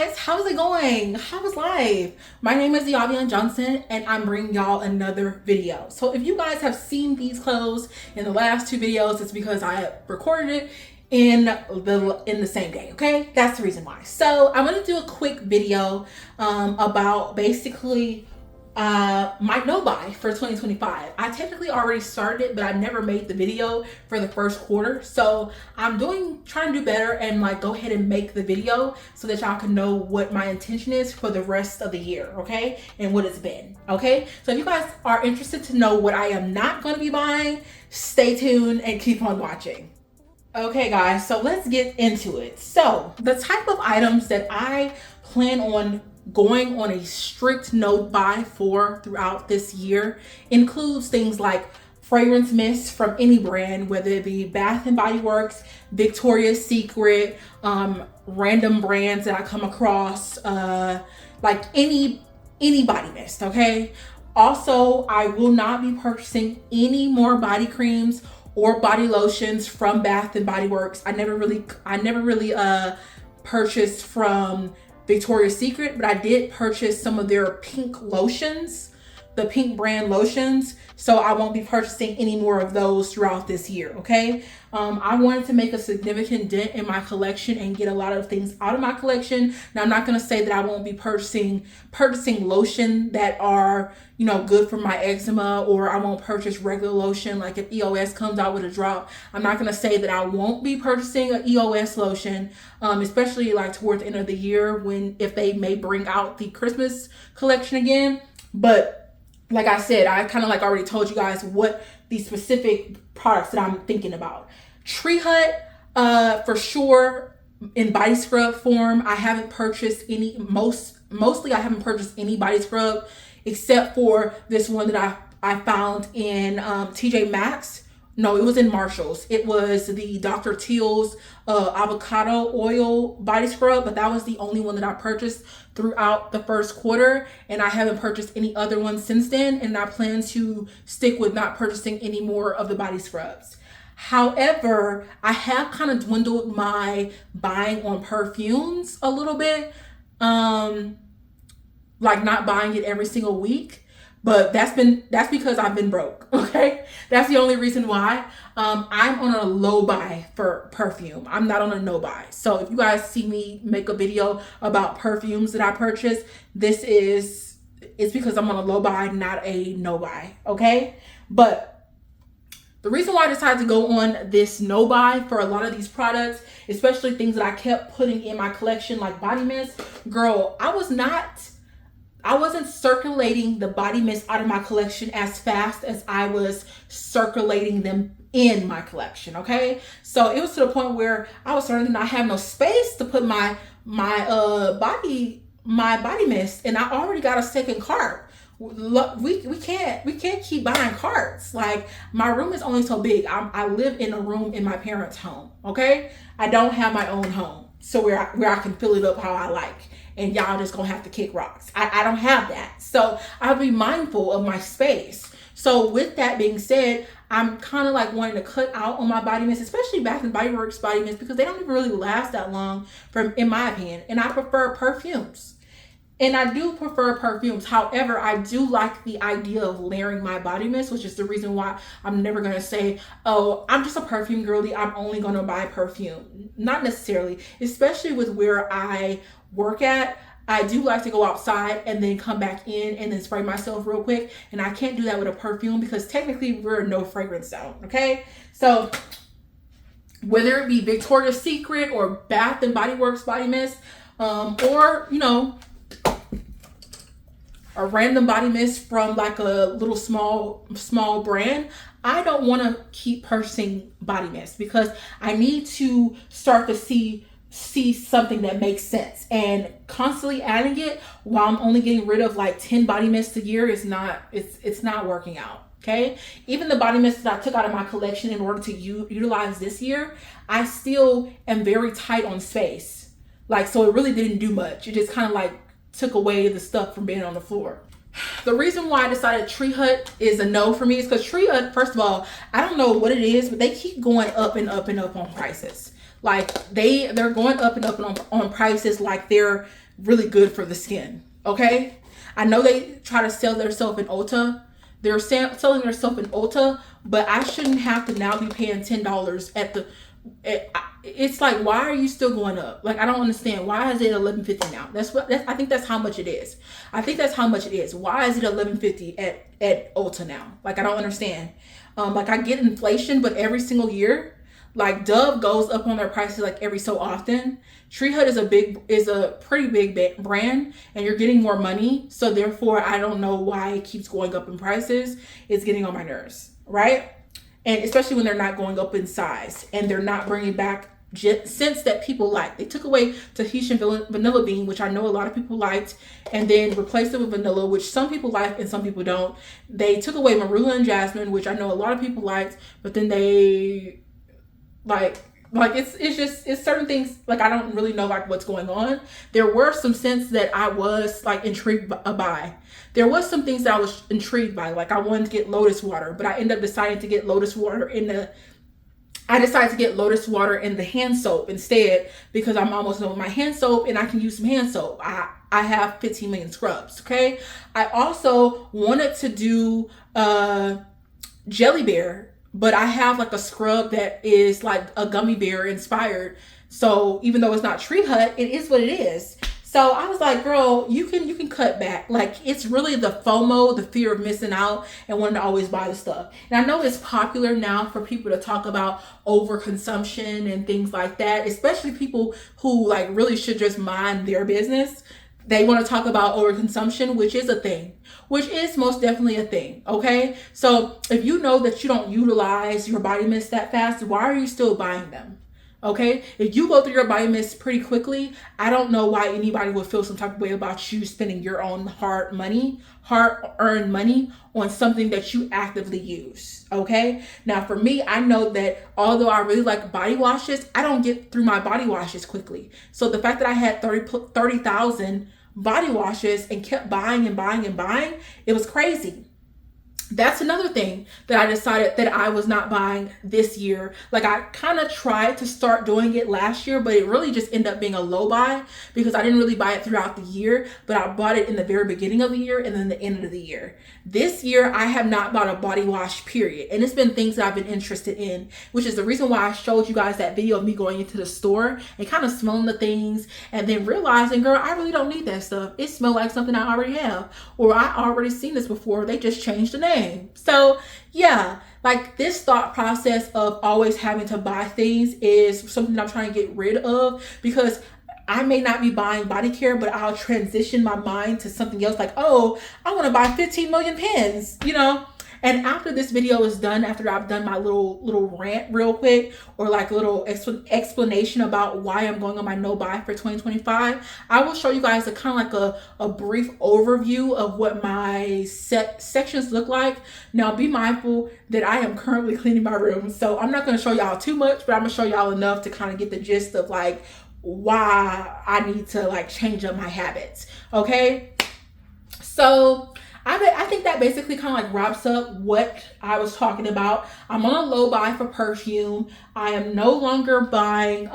guys, how's it going? How is life? My name is Yavian Johnson and I'm bringing y'all another video. So if you guys have seen these clothes in the last two videos, it's because I recorded it in the same day, okay? That's the reason why. So I'm gonna do a quick video about basically my no buy for 2025. I technically already started it, but I never made the video for the first quarter. So I'm trying to do better and like go ahead and make the video so that y'all can know what my intention is for the rest of the year, okay? And what it's been, okay? So if you guys are interested to know what I am not going to be buying, stay tuned and keep on watching. Okay guys, so let's get into it. So the type of items that I plan on going on a strict no buy for throughout this year includes things like fragrance mist from any brand, whether it be Bath and Body Works, Victoria's Secret, random brands that I come across, like any body mist, okay? Also, I will not be purchasing any more body creams or body lotions from Bath and Body Works. I never really purchased from Victoria's Secret, but I did purchase some of their pink lotions, the pink brand lotions. So I won't be purchasing any more of those throughout this year, okay? I wanted to make a significant dent in my collection and get a lot of things out of my collection. Now, I'm not gonna say that I won't be purchasing lotion that are, you know, good for my eczema, or I won't purchase regular lotion. Like if EOS comes out with a drop, I'm not gonna say that I won't be purchasing an EOS lotion, especially like towards the end of the year if they may bring out the Christmas collection again. But like I said, I kind of like already told you guys what the specific products that I'm thinking about. Tree Hut, for sure, in body scrub form. I haven't purchased any, mostly I haven't purchased any body scrub except for this one that I found in TJ Maxx. No, it was in Marshall's. It was the Dr. Teal's avocado oil body scrub, but that was the only one that I purchased throughout the first quarter, and I haven't purchased any other ones since then, and I plan to stick with not purchasing any more of the body scrubs. However, I have kind of dwindled my buying on perfumes a little bit, like not buying it every single week. But that's because I've been broke, okay? That's the only reason why. I'm on a low buy for perfume. I'm not on a no buy. So if you guys see me make a video about perfumes that I purchased, it's because I'm on a low buy, not a no buy, okay? But the reason why I decided to go on this no buy for a lot of these products, especially things that I kept putting in my collection like body mist, girl, I wasn't circulating the body mist out of my collection as fast as I was circulating them in my collection, okay? So it was to the point where I was starting to not have no space to put my body mist, and I already got a second cart. We can't keep buying carts. Like, my room is only so big. I live in a room in my parents' home, okay? I don't have my own home, so where I can fill it up how I like. And y'all just gonna have to kick rocks. I don't have that. So I'll be mindful of my space. So with that being said, I'm kind of like wanting to cut out on my body mist, especially Bath and Body Works body mist, because they don't even really last that long, in my opinion. And I prefer perfumes. And I do prefer perfumes. However, I do like the idea of layering my body mist, which is the reason why I'm never going to say, oh, I'm just a perfume girly, I'm only going to buy perfume. Not necessarily, especially with where I work at. I do like to go outside and then come back in and then spray myself real quick. And I can't do that with a perfume because technically we're a no fragrance zone, okay? So whether it be Victoria's Secret or Bath and Body Works body mist, or, you know, a random body mist from like a little small brand, I don't want to keep purchasing body mist because I need to start to see something that makes sense. And constantly adding it while I'm only getting rid of like 10 body mists a year is not, it's not working out. Okay, even the body mist that I took out of my collection in order to utilize this year, I still am very tight on space. Like, so it really didn't do much. It just kind of like took away the stuff from being on the floor. The reason why I decided Tree Hut is a no for me is because Tree Hut, first of all, I don't know what it is, but they keep going up and up and up on prices. Like they're going up and up on prices like they're really good for the skin. Okay, I know they try to sell themselves in Ulta. They're selling themselves in Ulta, but I shouldn't have to now be paying $10 at the. It's like, why are you still going up? Like, I don't understand. Why is it $11.50 now? I think that's how much it is. I think that's how much it is. Why is it $11.50 at Ulta now? Like, I don't understand. Like, I get inflation, but every single year, like, Dove goes up on their prices like every so often. Tree Hut is a pretty big brand, and you're getting more money. So therefore, I don't know why it keeps going up in prices. It's getting on my nerves, right? And especially when they're not going up in size and they're not bringing back scents that people like. They took away Tahitian vanilla bean, which I know a lot of people liked, and then replaced it with vanilla, which some people like and some people don't. They took away marula and jasmine, which I know a lot of people liked, but then they it's certain things, like, I don't really know like what's going on. There were some scents that I was like intrigued by. There was some things that I was intrigued by, like I wanted to get lotus water, but I ended up deciding to get lotus water in the hand soap instead, because I'm almost done with my hand soap and I can use some hand soap. I have 15 million scrubs. Okay, I also wanted to do Jelly Bear, but I have like a scrub that is like a gummy bear inspired. So even though it's not Tree Hut, it is what it is. So I was like, girl, you can cut back. Like, it's really the FOMO, the fear of missing out and wanting to always buy the stuff. And I know it's popular now for people to talk about overconsumption and things like that, especially people who like really should just mind their business. They want to talk about overconsumption, which is a thing, which is most definitely a thing. Okay. So if you know that you don't utilize your body mist that fast, why are you still buying them? Okay. If you go through your body mist pretty quickly, I don't know why anybody would feel some type of way about you spending your own hard-earned money on something that you actively use. Okay. Now for me, I know that although I really like body washes, I don't get through my body washes quickly. So the fact that I had 30,000 body washes and kept buying and buying and buying, it was crazy. That's another thing that I decided that I was not buying this year. Like, I kind of tried to start doing it last year, but it really just ended up being a low buy because I didn't really buy it throughout the year, but I bought it in the very beginning of the year and then the end of the year. This year, I have not bought a body wash, period. And it's been things that I've been interested in, which is the reason why I showed you guys that video of me going into the store and kind of smelling the things and then realizing, girl, I really don't need that stuff. It smells like something I already have, or I already seen this before. They just changed the name. So yeah, like, this thought process of always having to buy things is something that I'm trying to get rid of, because I may not be buying body care, but I'll transition my mind to something else, like, oh, I want to buy 15 million pens, you know? And after this video is done, after I've done my little rant real quick, or like a little explanation about why I'm going on my no buy for 2025, I will show you guys a kind of like a brief overview of what my sections look like. Now, be mindful that I am currently cleaning my room, so I'm not going to show y'all too much, but I'm going to show y'all enough to kind of get the gist of like why I need to like change up my habits. Okay, so I think that basically kind of like wraps up what I was talking about. I'm on a low buy for perfume. I am no longer buying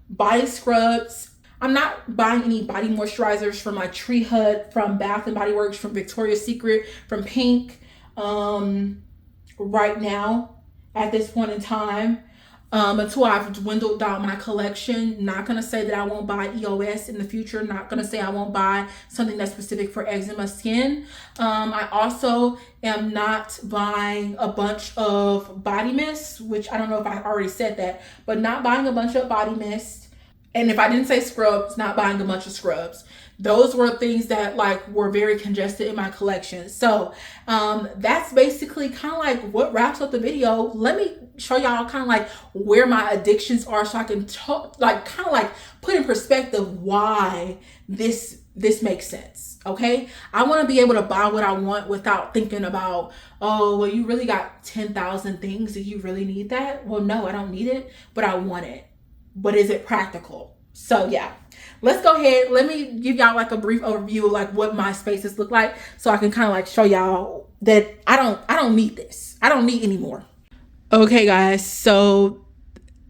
body scrubs. I'm not buying any body moisturizers from like Tree Hut, from Bath and Body Works, from Victoria's Secret, from Pink right now at this point in time. Until I've dwindled down my collection. Not gonna say that I won't buy EOS in the future. Not gonna say I won't buy something that's specific for eczema skin. I also am not buying a bunch of body mists, which I don't know if I already said that, but not buying a bunch of body mists. And if I didn't say scrubs, not buying a bunch of scrubs. Those were things that like were very congested in my collection. So that's basically kind of like what wraps up the video. Let me show y'all kind of like where my addictions are, so I can talk, like kind of like put in perspective why this makes sense. Okay, I want to be able to buy what I want without thinking about, oh, well, you really got 10,000 things. Do you really need that? Well, no, I don't need it, but I want it. But is it practical? So yeah, let's go ahead. Let me give y'all like a brief overview of like what my spaces look like, so I can kind of like show y'all that I don't need this. I don't need anymore. Okay, guys. So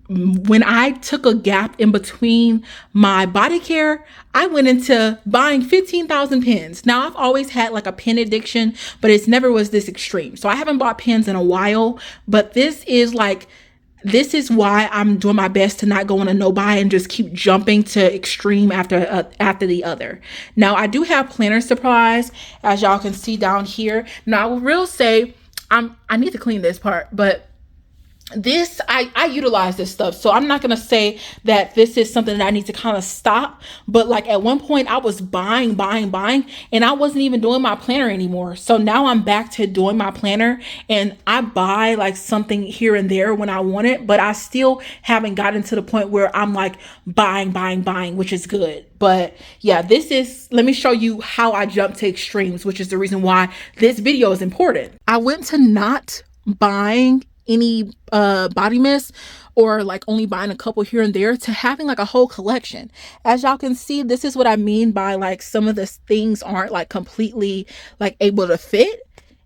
when I took a gap in between my body care, I went into buying 15,000 pens. Now, I've always had like a pen addiction, but it's never was this extreme. So I haven't bought pens in a while, but this is why I'm doing my best to not go on a no buy and just keep jumping to extreme after the other. Now, I do have planner supplies, as y'all can see down here. Now, I will say I need to clean this part, but this I utilize this stuff, so I'm not gonna say that this is something that I need to kind of stop. But like at one point I was buying, and I wasn't even doing my planner anymore. So now I'm back to doing my planner, and I buy like something here and there when I want it, but I still haven't gotten to the point where I'm like buying, which is good. But yeah, let me show you how I jump to extremes, which is the reason why this video is important. I went to not buying any body mist, or like only buying a couple here and there, to having like a whole collection. As y'all can see, this is what I mean by like some of the things aren't like completely like able to fit,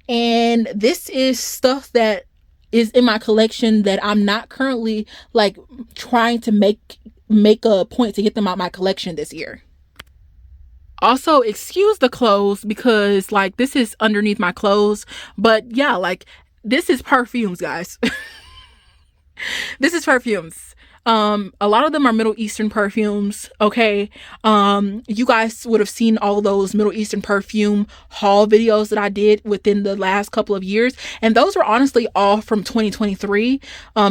and this is stuff that is in my collection that I'm not currently like trying to make a point to get them out my collection this year. Also, excuse the clothes because like this is underneath my clothes, but yeah, like this is perfumes, guys. This is perfumes. A lot of them are Middle Eastern perfumes. Okay. You guys would have seen all those Middle Eastern perfume haul videos that I did within the last couple of years. And those were honestly all from 2023.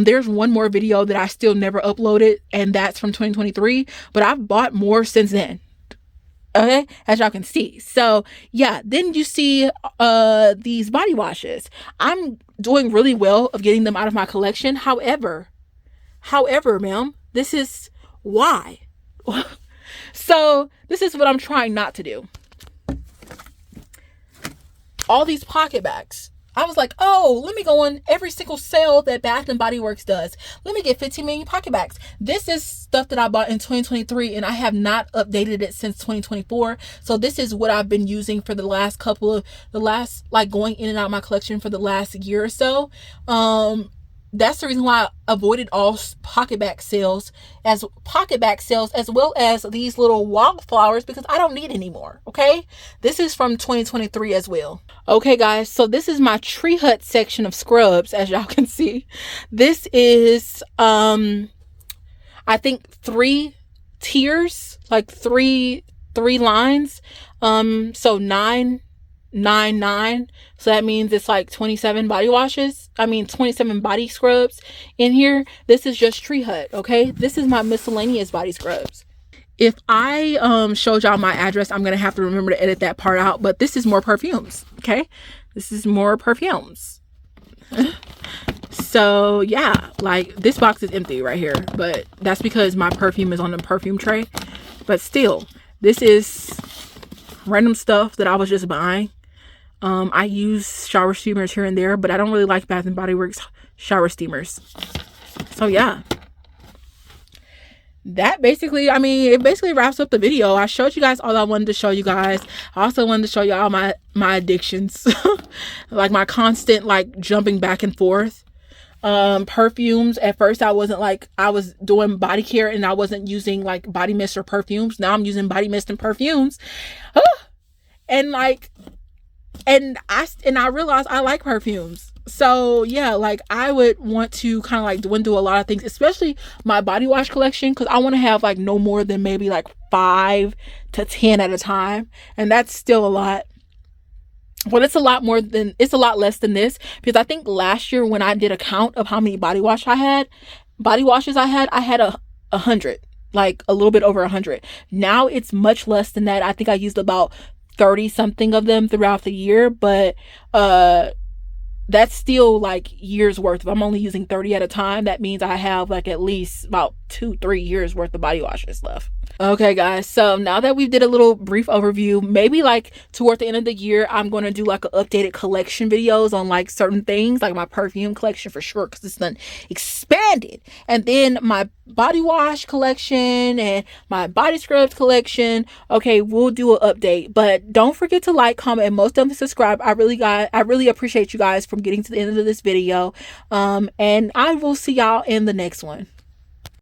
There's one more video that I still never uploaded, and that's from 2023, but I've bought more since then. Okay, as y'all can see. So yeah, then you see these body washes. I'm doing really well of getting them out of my collection. However, ma'am, this is why. So this is what I'm trying not to do. All these pocket bags. I was like, oh, let me go on every single sale that Bath and Body Works does. Let me get 15 million pocket bags. This is stuff that I bought in 2023, and I have not updated it since 2024. So this is what I've been using for like going in and out of my collection for the last year or so. That's the reason why I avoided all pocket bag sales as well as these little wildflowers, because I don't need anymore. Okay, this is from 2023 as well. Okay, guys, so this is my Tree Hut section of scrubs. As y'all can see, this is I think 3 tiers, like three lines. So 9. So that means it's like 27 body washes. 27 body scrubs in here. This is just Tree Hut. Okay, this is my miscellaneous body scrubs. If I showed y'all my address, I'm gonna have to remember to edit that part out, but this is more perfumes. Okay, this is more perfumes. So yeah, like this box is empty right here, but that's because my perfume is on the perfume tray. But still, this is random stuff that I was just buying. I use shower steamers here and there, but I don't really like Bath and Body Works shower steamers. So yeah, that basically, it basically wraps up the video. I showed you guys all I wanted to show you guys. I also wanted to show you all my addictions, like my constant like jumping back and forth. Perfumes. At first I was doing body care and I wasn't using like body mist or perfumes. Now I'm using body mist and perfumes. And I realized I like perfumes. So yeah, like I would want to kind of like dwindle a lot of things, especially my body wash collection, because I want to have like no more than maybe like 5 to 10 at a time, and that's still a lot. Well, it's a lot less than this, because I think last year when I did a count of how many body washes I had 100, like a little bit over 100. Now it's much less than that. I think I used about 30 something of them throughout the year, but that's still like years worth. If I'm only using 30 at a time, that means I have like at least about 2-3 years worth of body washes left. Okay guys, so now that we did a little brief overview, maybe like toward the end of the year I'm going to do like an updated collection videos on like certain things, like my perfume collection for sure, because it's done expanded, and then my body wash collection and my body scrubs collection. Okay, we'll do an update, but don't forget to like, comment, and most definitely subscribe. I really appreciate you guys from getting to the end of this video, and I will see y'all in the next one.